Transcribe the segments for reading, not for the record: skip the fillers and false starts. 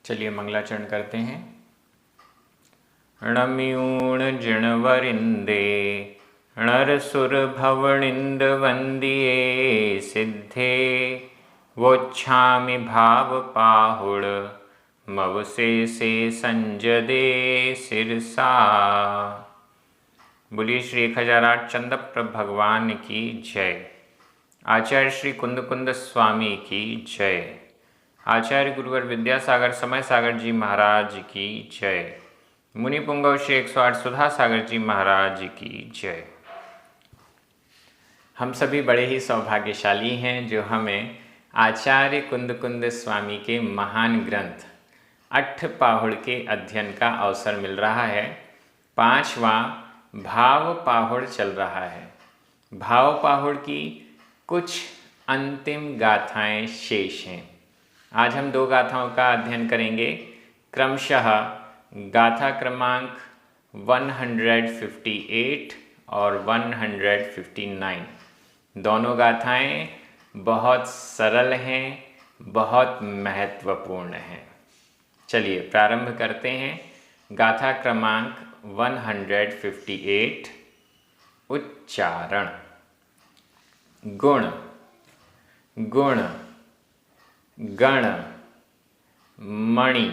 चलिए मंगलाचरण करते हैं। णम्यूण जिणवरिंदे णरसुर भवनिंद वंदिये सिद्धे वोच्छामि भाव पाहुड़ मवसे से संजदे सिरसा। बोलिए श्री 1008 चंद्रप्रभ भगवान की जय। आचार्य श्री कुंद कुंद स्वामी की जय। आचार्य गुरुवर विद्यासागर समय सागर जी महाराज की जय। मुनि पुंगव श्री 108 सुधा सागर जी महाराज की जय। हम सभी बड़े ही सौभाग्यशाली हैं जो हमें आचार्य कुंद कुंद स्वामी के महान ग्रंथ अट्ठपाहुड़ के अध्ययन का अवसर मिल रहा है। 5वां भाव पाहुड़ चल रहा है। भाव पाहुड़ की कुछ अंतिम गाथाएं शेष हैं। आज हम 2 गाथाओं का अध्ययन करेंगे। क्रमशः गाथा क्रमांक 158 और 159। दोनों गाथाएं बहुत सरल हैं, बहुत महत्वपूर्ण हैं। चलिए प्रारंभ करते हैं। गाथा क्रमांक 158। उच्चारण। गुण गुण गण मणि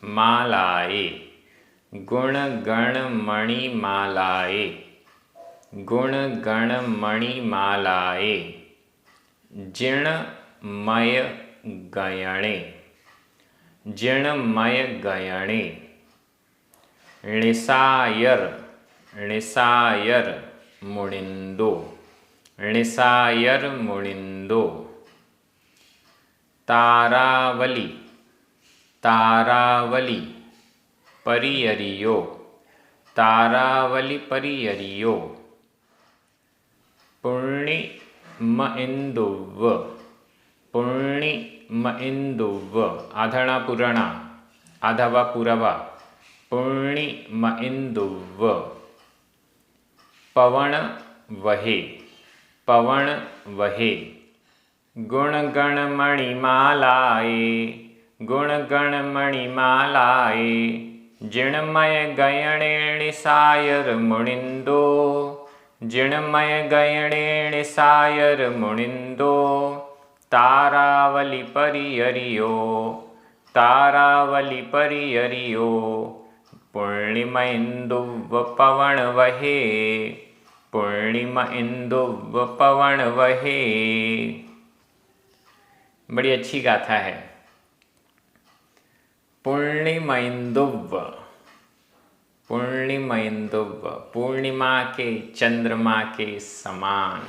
मालाए गुण गण मणि मालाए गुण गण मणि मालाए जिणमय गयणे जिणमय गयणे णिसायर णिसायर मुनिंदो णिसायर मुनिंदो तारावली तारावली परियरियो तारावली परियरियो पूर्णिमइंदुव्व पूर्णिमइंदुव्व आधणा पुरणा आधवा पुरवा पूर्णिमइंदुव्व पवन वहे पवन वहे गुण गण मणिमालाए गुण गण मणिमालाए जिणमय गयणे णिसायर मुनिंदो जिणमय गयणे णिसायर मुनिंदो तारावली परियरियो तारावली परियरियो पूर्णिमइंदुव्व पवन वहे पूर्णिमइंदुव्व पवन वहे। बड़ी अच्छी गाथा है। पूर्णिमइंदुव्व पूर्णिमइंदुव्व पूर्णिमा के चंद्रमा के समान।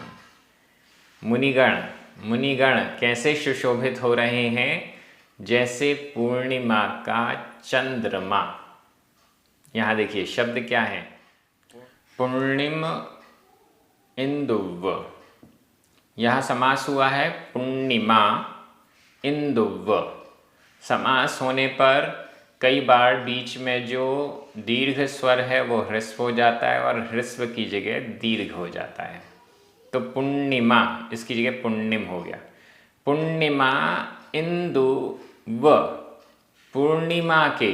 मुनिगण कैसे सुशोभित हो रहे हैं जैसे पूर्णिमा का चंद्रमा। यहाँ देखिए शब्द क्या है, पूर्णिम इंदुव्व। यहाँ समास हुआ है पूर्णिमा इंदुव्व। समास होने पर कई बार बीच में जो दीर्घ स्वर है वो ह्रस्व हो जाता है और ह्रस्व की जगह दीर्घ हो जाता है। तो पूर्णिमा इसकी जगह पुण्यम हो गया। पूर्णिमा इंदुव्व पूर्णिमा के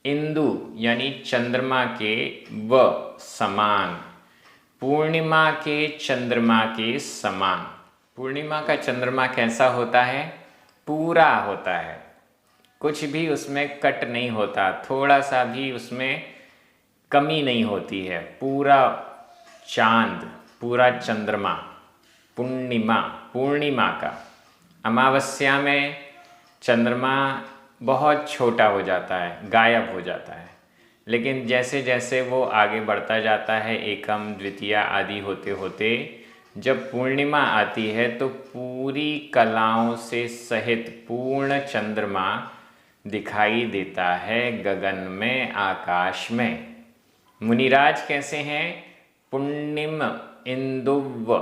इंदु यानी चंद्रमा के व समान पूर्णिमा के चंद्रमा के समान। पूर्णिमा का चंद्रमा कैसा होता है? पूरा होता है, कुछ भी उसमें कट नहीं होता, थोड़ा सा भी उसमें कमी नहीं होती है। पूरा चांद पूरा चंद्रमा पूर्णिमा का। अमावस्या में चंद्रमा बहुत छोटा हो जाता है, गायब हो जाता है। लेकिन जैसे जैसे वो आगे बढ़ता जाता है, एकम द्वितीया आदि होते होते जब पूर्णिमा आती है तो पूरी कलाओं से सहित पूर्ण चंद्रमा दिखाई देता है गगन में, आकाश में। मुनिराज कैसे हैं? पूर्णिम इंदुव्व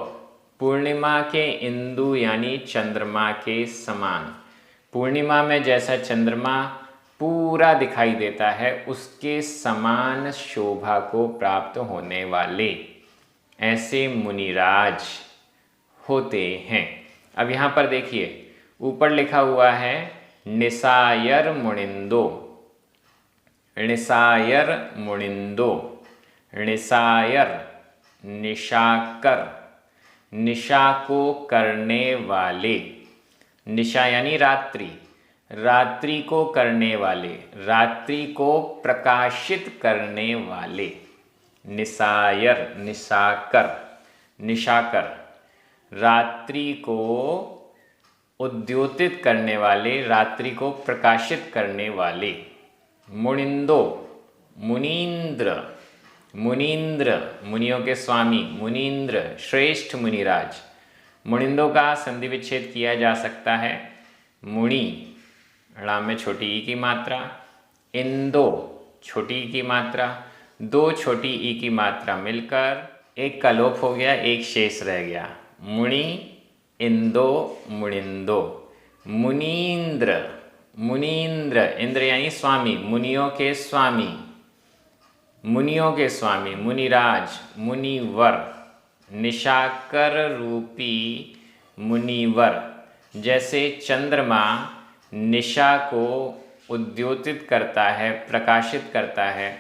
पूर्णिमा के इंदु यानी चंद्रमा के समान। पूर्णिमा में जैसा चंद्रमा पूरा दिखाई देता है उसके समान शोभा को प्राप्त होने वाले ऐसे मुनिराज होते हैं। अब यहाँ पर देखिए ऊपर लिखा हुआ है निसायर मुनिंदो, निसायर मुनिंदो, निसायर निशाकर, निशा को करने वाले, निशा यानी रात्रि, रात्रि को करने वाले, रात्रि को प्रकाशित करने वाले, निसायर निशाकर, निशाकर रात्रि को उद्योतित करने वाले, रात्रि को प्रकाशित करने वाले। मुनिंदो मुनीन्द्र, मुनीन्द्र मुनियों के स्वामी, मुनीन्द्र श्रेष्ठ मुनिराज। मुनिंदो का संधि विच्छेद किया जा सकता है, मुनि ड़ा में छोटी ई की मात्रा, इंदो छोटी ई की मात्रा, दो छोटी ई की मात्रा मिलकर एक का लोप हो गया, एक शेष रह गया, मुनि इंदो मुनिंदो। मुनीन्द्र, मुनीन्द्र इंद्र यानी स्वामी, मुनियों के स्वामी, मुनियों के स्वामी, मुनिराज, मुनिवर, निशाकर रूपी मुनिवर। जैसे चंद्रमा निशा को उद्योतित करता है, प्रकाशित करता है,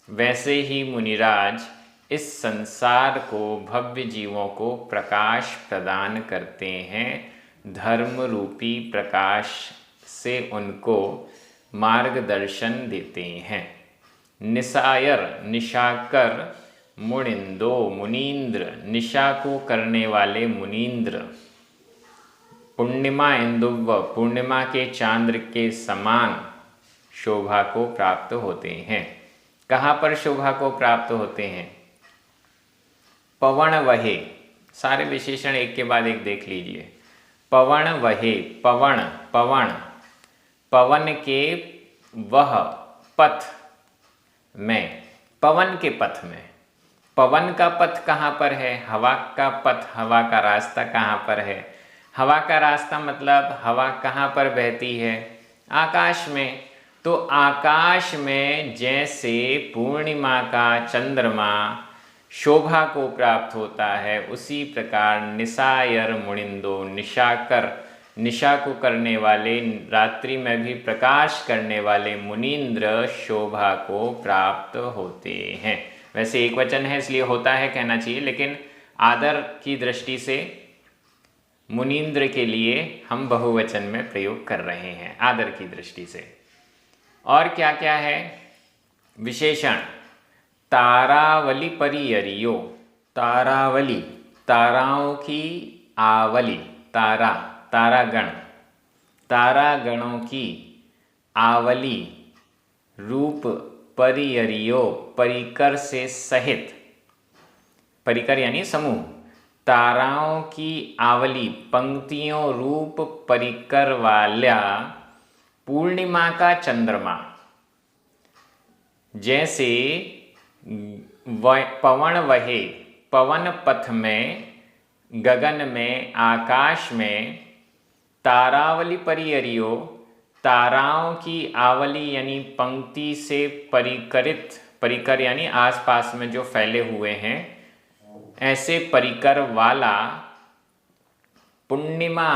वैसे ही मुनिराज इस संसार को, भव्य जीवों को प्रकाश प्रदान करते हैं। धर्म रूपी प्रकाश से उनको मार्गदर्शन देते हैं। निसायर निशाकर, मुनिंदो मुनीन्द्र निशा को करने वाले मुनीन्द्र। पूर्णिमा इंदुव्व पूर्णिमा के चांद्र के समान शोभा को प्राप्त होते हैं। कहाँ पर शोभा को प्राप्त होते हैं? पवन वहे, सारे विशेषण एक के बाद एक देख लीजिए। पवन वहे, पवन पवन, पवन के वह पथ में, पवन के पथ में। पवन का पथ कहाँ पर है? हवा का पथ, हवा का रास्ता कहाँ पर है? हवा का रास्ता मतलब हवा कहाँ पर बहती है? आकाश में। तो आकाश में जैसे पूर्णिमा का चंद्रमा शोभा को प्राप्त होता है, उसी प्रकार निसायर मुनिंदो निशाकर, निशा को करने वाले, रात्रि में भी प्रकाश करने वाले मुनीन्द्र शोभा को प्राप्त होते हैं। वैसे एक वचन है इसलिए होता है कहना चाहिए, लेकिन आदर की दृष्टि से मुनीन्द्र के लिए हम बहुवचन में प्रयोग कर रहे हैं, आदर की दृष्टि से। और क्या क्या है विशेषण? तारावली परियरियो, तारावली ताराओं की आवली, तारा तारागण, तारागणों की आवली, रूप परियरियो परिकर से सहित, परिकर यानी समूह, ताराओं की आवली पंक्तियों रूप परिकर वाला पूर्णिमा का चंद्रमा। जैसे पवन वहे, पवन पथ में, गगन में, आकाश में, तारावली परियरियो ताराओं की आवली यानी पंक्ति से परिकरित, परिकर यानी आसपास में जो फैले हुए हैं, ऐसे परिकर वाला पूर्णिमा,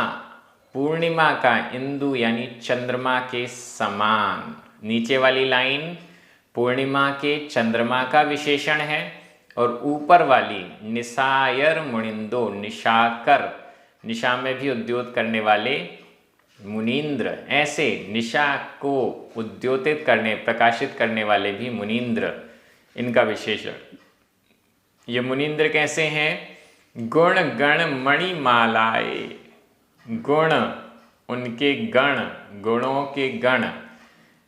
पूर्णिमा का इंदु यानी चंद्रमा के समान। नीचे वाली लाइन पूर्णिमा के चंद्रमा का विशेषण है और ऊपर वाली निसायर मुनिंदो निशाकर, निशा में भी उद्योत करने वाले मुनीन्द्र, ऐसे निशा को उद्योतित करने, प्रकाशित करने वाले भी मुनीन्द्र, इनका विशेषण। ये मुनीन्द्र कैसे हैं? गुण गण मणि मालाए, गुण उनके गण, गुणों के गण,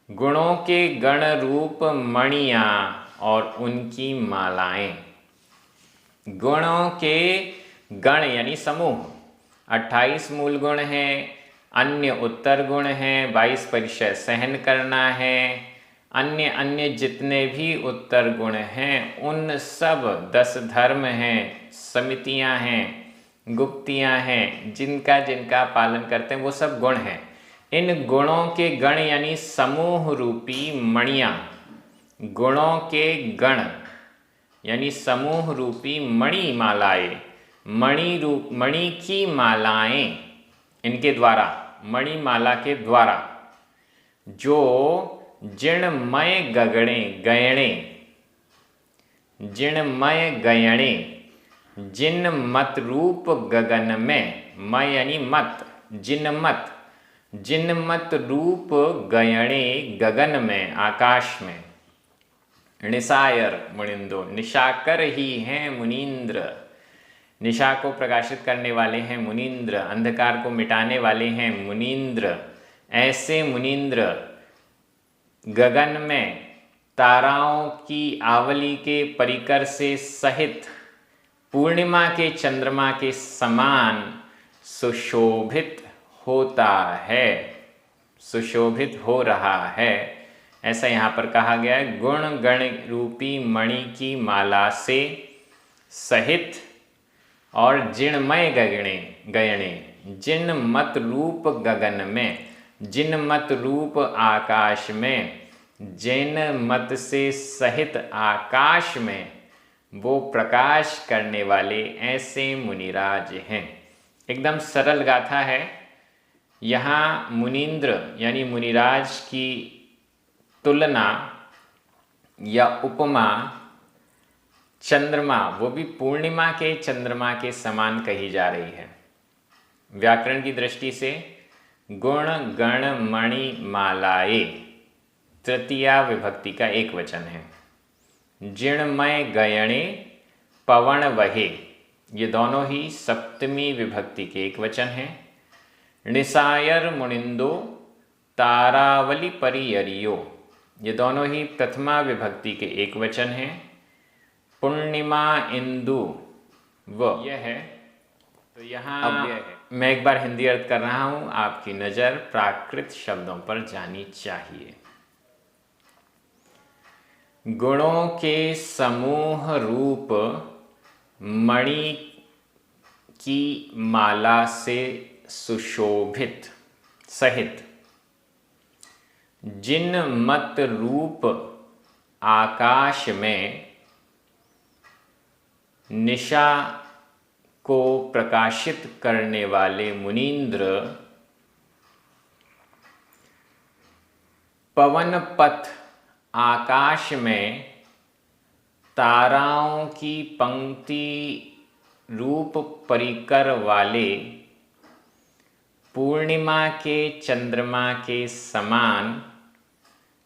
गुणों के गण रूप मणियाँ और उनकी मालाएं। गुणों के गण यानी समूह, 28 मूल गुण हैं, अन्य उत्तर गुण हैं, 22 परिचय सहन करना है, अन्य अन्य जितने भी उत्तर गुण हैं उन सब 10 धर्म हैं, समितियां हैं, गुप्तियां हैं, जिनका जिनका पालन करते हैं वो सब गुण हैं। इन गुणों के गण यानी समूह रूपी मणियाँ, गुणों के गण यानी समूह रूपी मणि मालाएं, मणि की मालाएं, इनके द्वारा, मणि माला के द्वारा जो जिणमय गगणे गयणे, जिणमय गयणे, जिन मत रूप गगन में, मय यानी मत, जिनमत, जिनमत रूप गयणे गगन में, आकाश में। निशायर मुनिंदो, निशाकर ही हैं मुनीन्द्र, निशा को प्रकाशित करने वाले हैं मुनीन्द्र, अंधकार को मिटाने वाले हैं मुनीन्द्र। ऐसे मुनीन्द्र गगन में ताराओं की आवली के परिकर से सहित पूर्णिमा के चंद्रमा के समान सुशोभित होता है, सुशोभित हो रहा है, ऐसा यहाँ पर कहा गया है। गुण गण रूपी मणि की माला से सहित और जिणमय गगणे गयणे, जिन मत रूप गगन में, जिन मत रूप आकाश में, जिन मत से सहित आकाश में वो प्रकाश करने वाले ऐसे मुनिराज हैं। एकदम सरल गाथा है। यहाँ मुनीन्द्र यानी मुनिराज की तुलना या उपमा चंद्रमा, वो भी पूर्णिमा के चंद्रमा के समान कही जा रही है। व्याकरण की दृष्टि से गुण गण मणि मालाए तृतीया विभक्ति का एक वचन है। जिणमय गयणे पवन वहे, ये दोनों ही सप्तमी विभक्ति के एक वचन हैं। निशायर मुनिंदो तारावली परियरियो, ये दोनों ही प्रथमा विभक्ति के एक वचन हैं। पूर्णिमा इंदु व यह है। तो यहाँ मैं एक बार हिंदी अर्थ कर रहा हूँ, आपकी नज़र प्राकृत शब्दों पर जानी चाहिए। गुणों के समूह रूप मणि की माला से सुशोभित सहित जिन मत रूप आकाश में निशा को प्रकाशित करने वाले मुनीन्द्र पवन पथ आकाश में ताराओं की पंक्ति रूप परिकर वाले पूर्णिमा के चंद्रमा के समान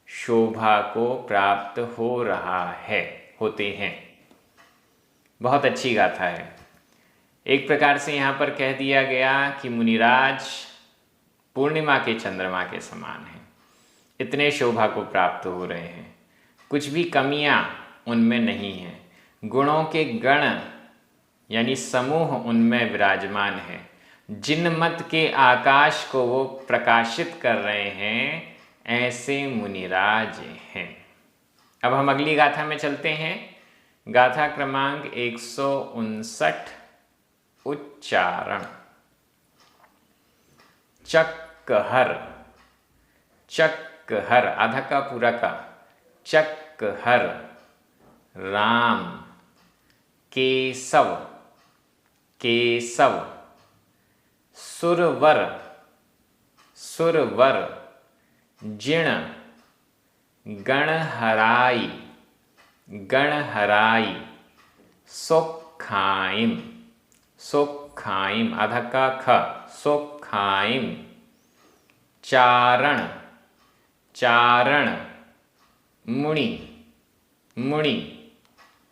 शोभा को प्राप्त हो रहा है, होते हैं। बहुत अच्छी गाथा है। एक प्रकार से यहाँ पर कह दिया गया कि मुनिराज पूर्णिमा के चंद्रमा के समान हैं, इतने शोभा को प्राप्त हो रहे हैं, कुछ भी कमियां उनमें नहीं हैं। गुणों के गण यानी समूह उनमें विराजमान है। जिन मत के आकाश को वो प्रकाशित कर रहे हैं, ऐसे मुनिराज हैं। अब हम अगली गाथा में चलते हैं। गाथा क्रमांक 159, उच्चारण। चक्कहर, चक्कहर आधा का पूरा का, चक्कहर राम, केशव, केशव, सुरवर, सुरवर, जिण, गणहराई, गणहराई, सोक्खाइम, सोक्खाइम आधा का ख, सोक्खाइम, चारण, चारण, मुनि, मुनि,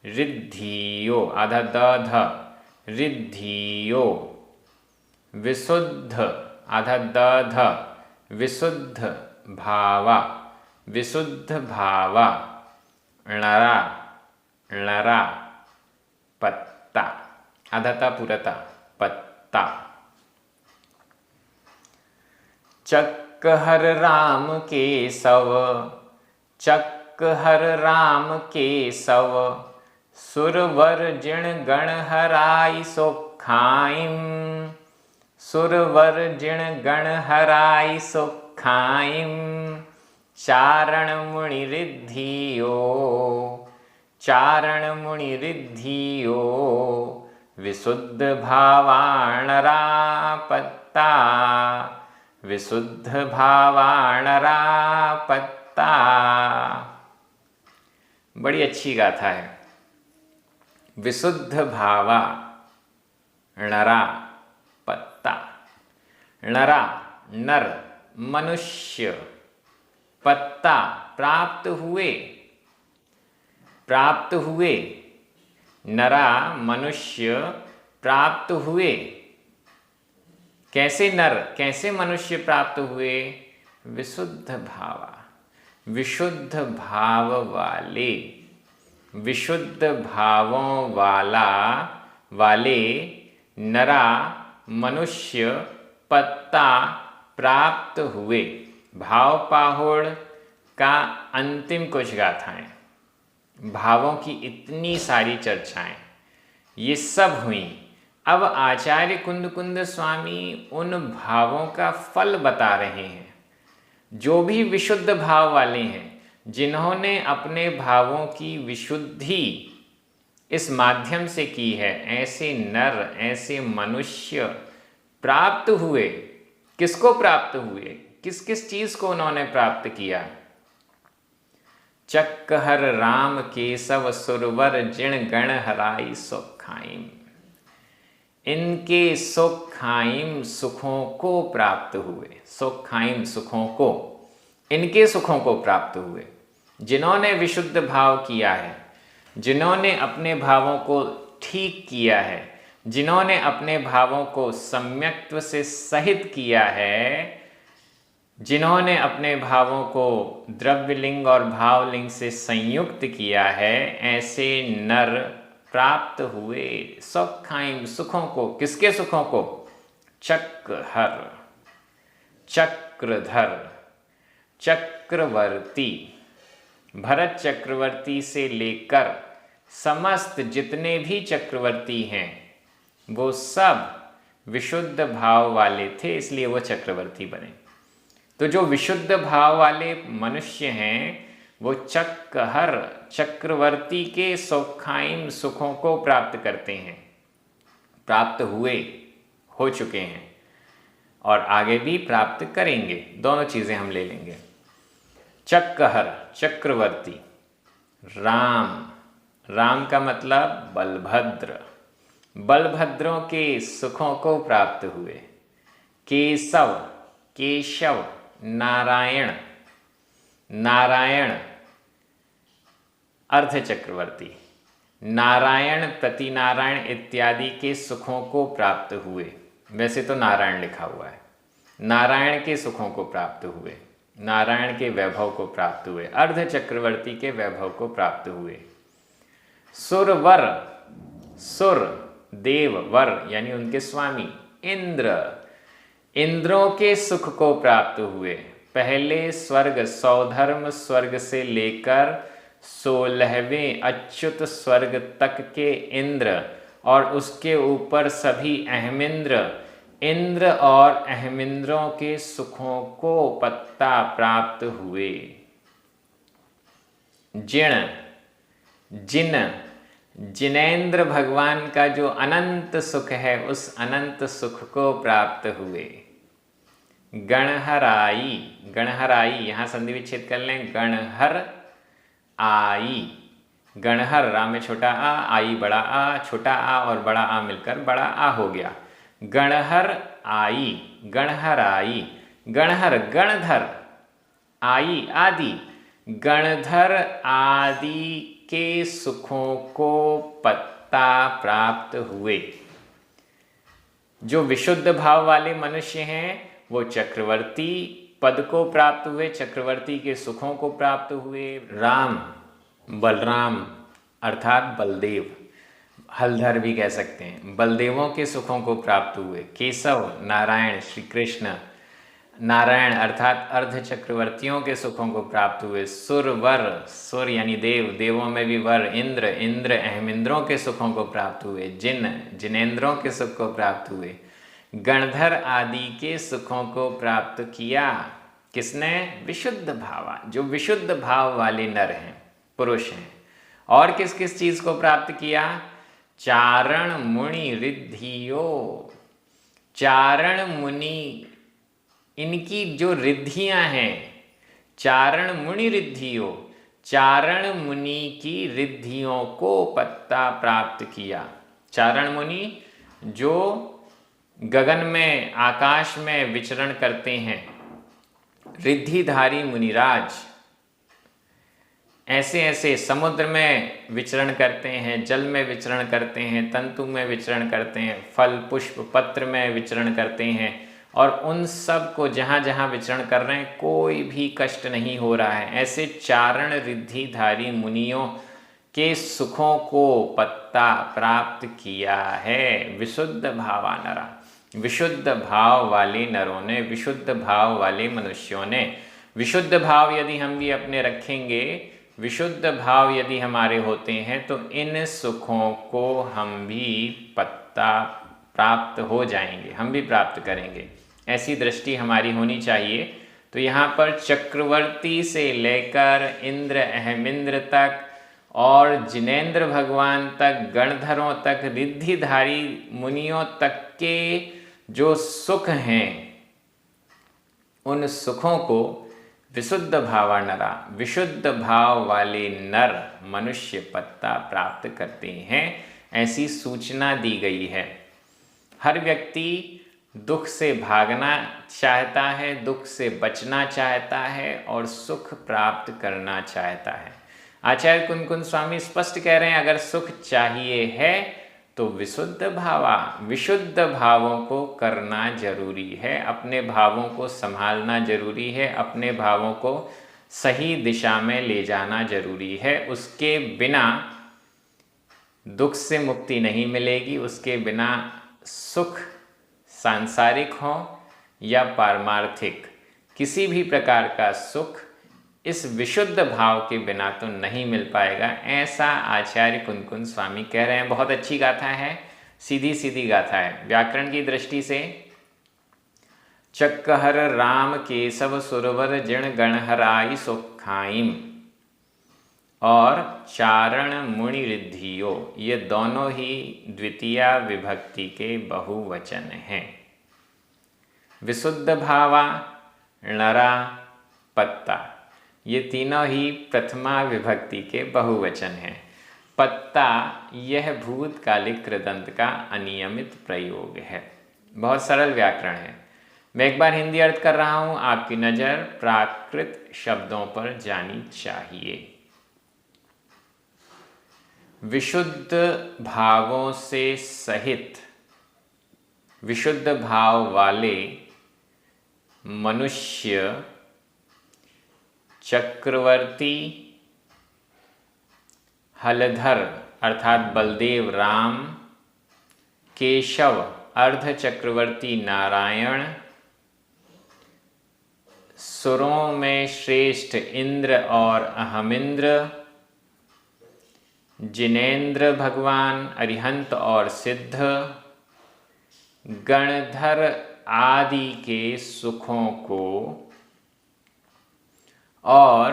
रिद्धियो आधा द ध, रिद्धियो, विशुद्ध आधा द ध, विशुद्ध भावा, विशुद्ध भावा, णरा, णरा, पत्ता आधा पुरता, पत्ता। चक्कहर राम केशव, चक्कहर राम केशव, सुरवर जिण गणहराई सोक्खाइम, सुरवर जिण गणहराई सोक्खाइम, चारण मुनि रिद्धियो, चारण मुनि रिद्धियो, विशुद्ध भावाणरा पत्ता, विशुद्ध भावाणरा पत्ता। बड़ी अच्छी गाथा है। विशुद्ध भावा णरा पत्ता। णरा नर मनुष्य, पत्ता प्राप्त हुए, प्राप्त हुए, नरा मनुष्य प्राप्त हुए। कैसे नर, कैसे मनुष्य प्राप्त हुए? विशुद्ध भावा, विशुद्ध भाव वाले, विशुद्ध भावों वाले नरा मनुष्य पत्ता प्राप्त हुए। भाव पाहुड़ का अंतिम कुछ गाथाएं, भावों की इतनी सारी चर्चाएं, ये सब हुई। अब आचार्य कुंद स्वामी उन भावों का फल बता रहे हैं। जो भी विशुद्ध भाव वाले हैं, जिन्होंने अपने भावों की विशुद्धि इस माध्यम से की है, ऐसे नर, ऐसे मनुष्य प्राप्त हुए। किसको प्राप्त हुए? किस किस चीज को उन्होंने प्राप्त किया? चक्कहर राम केशव सुरवर जिण गण हराई सुखाइम। इनके सुखाइम सुखों को प्राप्त हुए। सुखाइम सुखों को, इनके सुखों को प्राप्त हुए। जिन्होंने विशुद्ध भाव किया है, जिन्होंने अपने भावों को ठीक किया है, जिन्होंने अपने भावों को सम्यक्त्व से सहित किया है, जिन्होंने अपने भावों को द्रव्यलिंग और भावलिंग से संयुक्त किया है, ऐसे नर प्राप्त हुए सुखाइम सुखों को। किसके सुखों को? चक्रहर, चक्रधर, चक्रवर्ती। भरत चक्रवर्ती से लेकर समस्त जितने भी चक्रवर्ती हैं, वो सब विशुद्ध भाव वाले थे, इसलिए वो चक्रवर्ती बने। तो जो विशुद्ध भाव वाले मनुष्य हैं, वो चक्रहर, चक्रवर्ती के सुखाइम सुखों को प्राप्त करते हैं, प्राप्त हुए, हो चुके हैं और आगे भी प्राप्त करेंगे। दोनों चीजें हम ले लेंगे। चक्रहर चक्रवर्ती, राम, राम का मतलब बलभद्र, बलभद्रों के सुखों को प्राप्त हुए। केशव, केशव नारायण, नारायण अर्ध चक्रवर्ती, नारायण प्रतिनारायण इत्यादि के सुखों को प्राप्त हुए। वैसे तो नारायण लिखा हुआ है। नारायण के सुखों को प्राप्त हुए, नारायण के वैभव को प्राप्त हुए, अर्ध चक्रवर्ती के वैभव को प्राप्त हुए। सुरवर, सुर देव, वर यानी उनके स्वामी इंद्र, इंद्रों के सुख को प्राप्त हुए। पहले स्वर्ग, सौधर्म स्वर्ग से लेकर 16वें अच्युत स्वर्ग तक के इंद्र और उसके ऊपर सभी अहमिंद्र, इंद्र और अहमिंद्रों के सुखों को पत्ता प्राप्त हुए। जिण, जिन, जिनेंद्र भगवान का जो अनंत सुख है, उस अनंत सुख को प्राप्त हुए। गणहराई, गणहराई यहाँ संधि विच्छेद कर लें, गणहर आई, गणहर राम में छोटा आ, आई बड़ा आ, छोटा आ और बड़ा आ मिलकर बड़ा आ हो गया। गणहर आई, गणहराई, गणहर गणधर, आई आदि, गणधर आदि के सुखों को पत्ता प्राप्त हुए। जो विशुद्ध भाव वाले मनुष्य हैं, वो चक्रवर्ती पद को प्राप्त हुए, चक्रवर्ती के सुखों को प्राप्त हुए। राम, बलराम अर्थात बलदेव, हलधर भी कह सकते हैं, बलदेवों के सुखों को प्राप्त हुए। केशव नारायण श्री कृष्ण, नारायण अर्थात अर्ध चक्रवर्तियों के सुखों को प्राप्त हुए। सुरवर, सुर यानी देव, देवों में भी वर, इंद्र, इंद्र अहमिंद्रों के सुखों को प्राप्त हुए। जिन, जिनेंद्रों के सुख को प्राप्त हुए। गणधर आदि के सुखों को प्राप्त किया। किसने? विशुद्ध भावा, जो विशुद्ध भाव वाले नर हैं, पुरुष हैं। और किस किस चीज को प्राप्त किया? चारण मुनि रिद्धियो, चारण मुनि इनकी जो रिद्धियां हैं, चारण मुनि रिद्धियों, चारण मुनि की रिद्धियों को पत्ता प्राप्त किया। चारण मुनि जो गगन में, आकाश में विचरण करते हैं, रिद्धिधारी मुनिराज ऐसे ऐसे समुद्र में विचरण करते हैं, जल में विचरण करते हैं, तंतु में विचरण करते हैं, फल पुष्प पत्र में विचरण करते हैं, और उन सब को जहाँ जहाँ विचरण कर रहे हैं कोई भी कष्ट नहीं हो रहा है। ऐसे चारण रिद्धिधारी मुनियों के सुखों को पत्ता प्राप्त किया है विशुद्ध भावा नरा। विशुद्ध भाव वाले नरों ने, विशुद्ध भाव वाले मनुष्यों ने। विशुद्ध भाव यदि हम भी अपने रखेंगे, विशुद्ध भाव यदि हमारे होते हैं, तो इन सुखों को हम भी पत्ता प्राप्त हो जाएंगे, हम भी प्राप्त करेंगे। ऐसी दृष्टि हमारी होनी चाहिए। तो यहाँ पर चक्रवर्ती से लेकर इंद्र, अहमिंद्र तक और जिनेंद्र भगवान तक, गणधरों तक, रिद्धिधारी मुनियों तक के जो सुख हैं, उन सुखों को विशुद्ध भावा नरा, विशुद्ध भाव वाले नर मनुष्य पत्ता प्राप्त करते हैं, ऐसी सूचना दी गई है। हर व्यक्ति दुख से भागना चाहता है, दुख से बचना चाहता है और सुख प्राप्त करना चाहता है। आचार्य कुनकुन स्वामी स्पष्ट कह रहे हैं, अगर सुख चाहिए है तो विशुद्ध भावा, विशुद्ध भावों को करना जरूरी है, अपने भावों को संभालना जरूरी है, अपने भावों को सही दिशा में ले जाना जरूरी है। उसके बिना दुख से मुक्ति नहीं मिलेगी, उसके बिना सुख सांसारिक हो या पारमार्थिक, किसी भी प्रकार का सुख इस विशुद्ध भाव के बिना तो नहीं मिल पाएगा, ऐसा आचार्य कुनकुन स्वामी कह रहे हैं। बहुत अच्छी गाथा है, सीधी सीधी गाथा है। व्याकरण की दृष्टि से चक्कहर राम केशव सुरवर जिण गणहराई सुखाइम और चारण मुनि रिद्धियो, ये दोनों ही द्वितीया विभक्ति के बहुवचन हैं। विशुद्ध भावा, नरा, पत्ता, ये तीनों ही प्रथमा विभक्ति के बहुवचन हैं। पत्ता यह भूतकालिक कृदंत का अनियमित प्रयोग है। बहुत सरल व्याकरण है। मैं एक बार हिंदी अर्थ कर रहा हूँ, आपकी नज़र प्राकृत शब्दों पर जानी चाहिए। विशुद्ध भावों से सहित, विशुद्ध भाव वाले मनुष्य चक्रवर्ती, हलधर अर्थात बलदेव राम, केशव अर्ध चक्रवर्ती नारायण, सुरों में श्रेष्ठ इंद्र और अहमिंद्र, जिनेंद्र भगवान, अरिहंत और सिद्ध, गणधर आदि के सुखों को और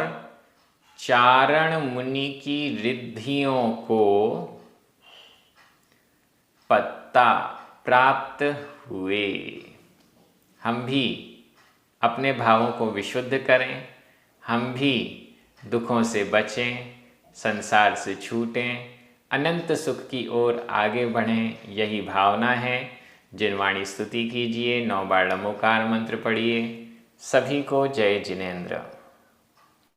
चारण मुनि की रिद्धियों को पत्ता प्राप्त हुए। हम भी अपने भावों को विशुद्ध करें, हम भी दुखों से बचें, संसार से छूटें, अनंत सुख की ओर आगे बढ़ें, यही भावना है। जिनवाणी स्तुति कीजिए, 9 बार नमोकार मंत्र पढ़िए। सभी को जय जिनेंद्र।